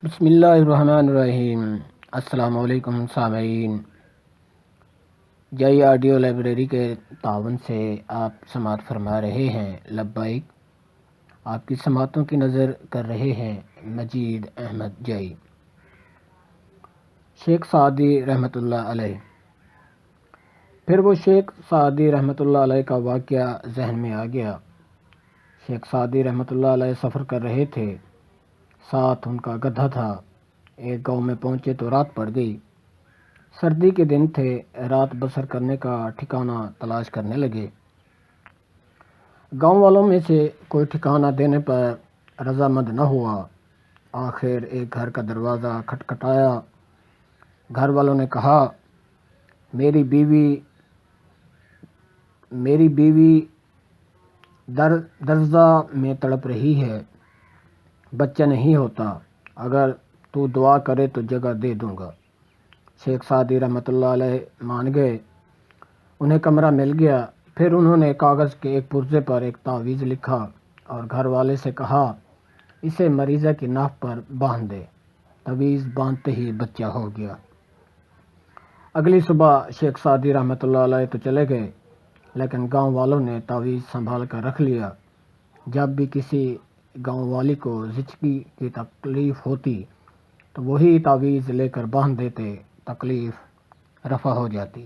بسم اللہ الرحمن الرحیم۔ السلام علیکم سامعین، جائی آڈیو لائبریری کے تعاون سے آپ سماعت فرما رہے ہیں لبیک۔ آپ کی سماعتوں کی نظر کر رہے ہیں مجید احمد جائی۔ شیخ سعدی رحمۃ اللہ علیہ۔ پھر وہ شیخ سعدی رحمۃ اللہ علیہ کا واقعہ ذہن میں آ گیا۔ شیخ سعدی رحمۃ اللہ علیہ سفر کر رہے تھے، ساتھ ان کا گدھا تھا۔ ایک گاؤں میں پہنچے تو رات پڑ گئی۔ سردی کے دن تھے، رات بسر کرنے کا ٹھکانہ تلاش کرنے لگے۔ گاؤں والوں میں سے کوئی ٹھکانہ دینے پر رضامند نہ ہوا۔ آخر ایک گھر کا دروازہ کھٹکھٹایا۔ گھر والوں نے کہا، میری بیوی درزہ میں تڑپ رہی ہے، بچہ نہیں ہوتا، اگر تو دعا کرے تو جگہ دے دوں گا۔ شیخ سعدی رحمۃ اللہ علیہ مان گئے۔ انہیں کمرہ مل گیا۔ پھر انہوں نے کاغذ کے ایک پرزے پر ایک تعویذ لکھا اور گھر والے سے کہا، اسے مریضہ کی ناف پر باندھ دے۔ تعویذ باندھتے ہی بچہ ہو گیا۔ اگلی صبح شیخ سعدی رحمۃ اللہ علیہ تو چلے گئے، لیکن گاؤں والوں نے تعویذ سنبھال کر رکھ لیا۔ جب بھی کسی گاؤں والی کو زچگی کی تکلیف ہوتی تو وہی تعویذ لے کر باندھ دیتے، تکلیف رفع ہو جاتی۔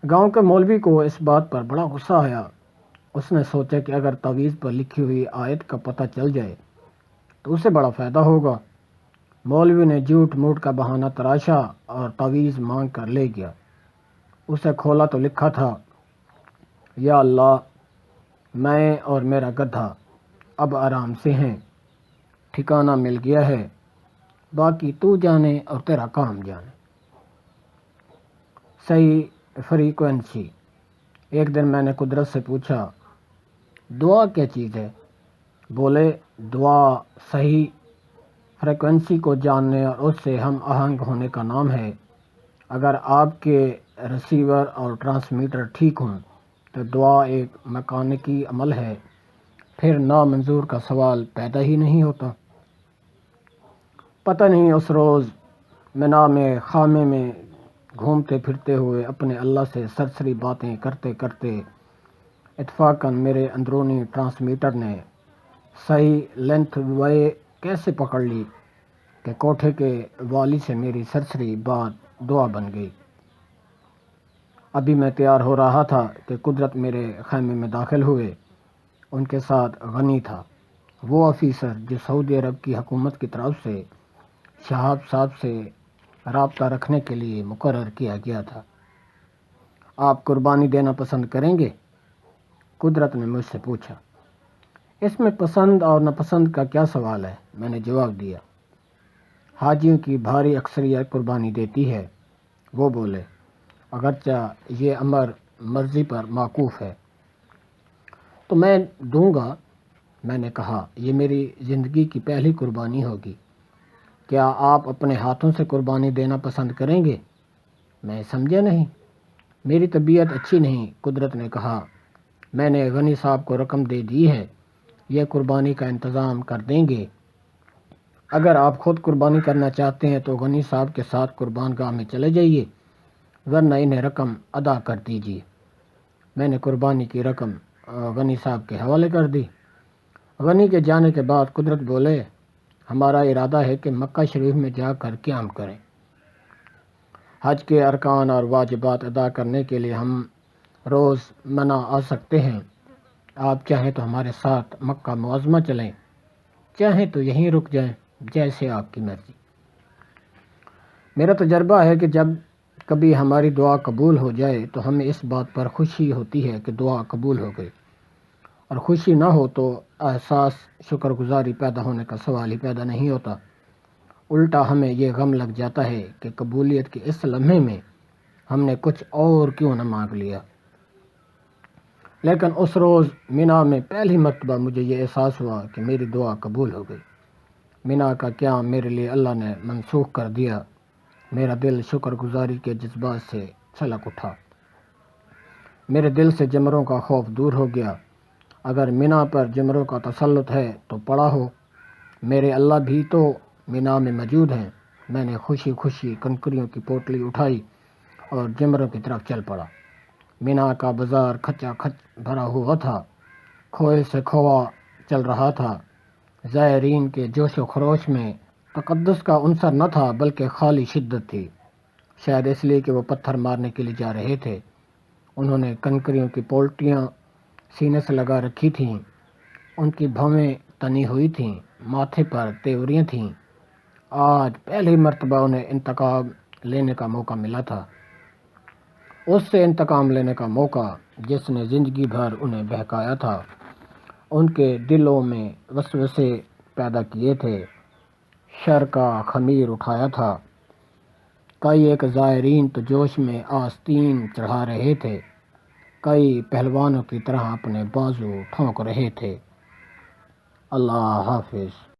گاؤں کے مولوی کو اس بات پر بڑا غصہ آیا۔ اس نے سوچا کہ اگر تعویذ پر لکھی ہوئی آیت کا پتہ چل جائے تو اسے بڑا فائدہ ہوگا۔ مولوی نے جھوٹ موٹ کا بہانہ تراشا اور تعویذ مانگ کر لے گیا۔ اسے کھولا تو لکھا تھا، یا اللہ، میں اور میرا گدھا اب آرام سے ہیں، ٹھکانہ مل گیا ہے، باقی تو جانے اور تیرا کام جانے۔ صحیح فریکوینسی۔ ایک دن میں نے قدرت سے پوچھا، دعا کیا چیز ہے؟ بولے، دعا صحیح فریکوینسی کو جاننے اور اس سے ہم آہنگ ہونے کا نام ہے۔ اگر آپ کے ریسیور اور ٹرانسمیٹر ٹھیک ہوں تو دعا ایک میکانیکی عمل ہے، پھر نامنظور کا سوال پیدا ہی نہیں ہوتا۔ پتہ نہیں اس روز منا میں خیمے میں گھومتے پھرتے ہوئے اپنے اللہ سے سرسری باتیں کرتے کرتے اتفاقاً میرے اندرونی ٹرانسمیٹر نے صحیح لینتھ وے کیسے پکڑ لی کہ کوٹھے کے والی سے میری سرسری بات دعا بن گئی۔ ابھی میں تیار ہو رہا تھا کہ قدرت میرے خیمے میں داخل ہوئے۔ ان کے ساتھ غنی تھا، وہ آفیسر جو سعودی عرب کی حکومت کی طرف سے شہاب صاحب سے رابطہ رکھنے کے لیے مقرر کیا گیا تھا۔ آپ قربانی دینا پسند کریں گے؟ قدرت نے مجھ سے پوچھا۔ اس میں پسند اور ناپسند کا کیا سوال ہے؟ میں نے جواب دیا۔ حاجیوں کی بھاری اکثریت قربانی دیتی ہے، وہ بولے، اگرچہ یہ امر مرضی پر موقوف ہے۔ تو میں دوں گا۔ میں نے کہا، یہ میری زندگی کی پہلی قربانی ہوگی، کیا آپ اپنے ہاتھوں سے قربانی دینا پسند کریں گے؟ میں سمجھا نہیں۔ میری طبیعت اچھی نہیں، قدرت نے کہا۔ میں نے غنی صاحب کو رقم دے دی ہے، یہ قربانی کا انتظام کر دیں گے۔ اگر آپ خود قربانی کرنا چاہتے ہیں تو غنی صاحب کے ساتھ قربان گاہ میں چلے جائیے، ورنہ انہیں رقم ادا کر دیجیے۔ میں نے قربانی کی رقم غنی صاحب کے حوالے کر دی۔ غنی کے جانے کے بعد قدرت بولے، ہمارا ارادہ ہے کہ مکہ شریف میں جا کر قیام کریں۔ حج کے ارکان اور واجبات ادا کرنے کے لیے ہم روز منا آ سکتے ہیں۔ آپ چاہیں تو ہمارے ساتھ مکہ معظمہ چلیں، چاہیں تو یہیں رک جائیں، جیسے آپ کی مرضی۔ میرا تجربہ ہے کہ جب کبھی ہماری دعا قبول ہو جائے تو ہمیں اس بات پر خوشی ہوتی ہے کہ دعا قبول ہو گئی، اور خوشی نہ ہو تو احساس شکر گزاری پیدا ہونے کا سوال ہی پیدا نہیں ہوتا۔ الٹا ہمیں یہ غم لگ جاتا ہے کہ قبولیت کے اس لمحے میں ہم نے کچھ اور کیوں نہ مانگ لیا۔ لیکن اس روز منا میں پہلی مرتبہ مجھے یہ احساس ہوا کہ میری دعا قبول ہو گئی۔ منا کا قیام میرے لیے اللہ نے منسوخ کر دیا۔ میرا دل شکر گزاری کے جذبات سے چھلک اٹھا۔ میرے دل سے جمروں کا خوف دور ہو گیا۔ اگر منا پر جمروں کا تسلط ہے تو پڑا ہو، میرے اللہ بھی تو مینا میں موجود ہیں۔ میں نے خوشی خوشی کنکریوں کی پوٹلی اٹھائی اور جمروں کی طرف چل پڑا۔ مینا کا بازار کھچا کھچ بھرا ہوا تھا، کھوئے سے کھوا چل رہا تھا۔ زائرین کے جوش و خروش میں تقدس کا عنصر نہ تھا بلکہ خالی شدت تھی، شاید اس لیے کہ وہ پتھر مارنے کے لیے جا رہے تھے۔ انہوں نے کنکریوں کی پولٹیاں سینے سے لگا رکھی تھیں، ان کی بھویں تنی ہوئی تھیں، ماتھے پر تیوریاں تھیں۔ آج پہلی مرتبہ انہیں انتقام لینے کا موقع ملا تھا، اس سے انتقام لینے کا موقع جس نے زندگی بھر انہیں بہکایا تھا، ان کے دلوں میں وسوسے پیدا کیے تھے، شر کا خمیر اٹھایا تھا۔ کئی ایک زائرین تو جوش میں آستین چڑھا رہے تھے، کئی پہلوانوں کی طرح اپنے بازو ٹھونک رہے تھے۔ اللہ حافظ۔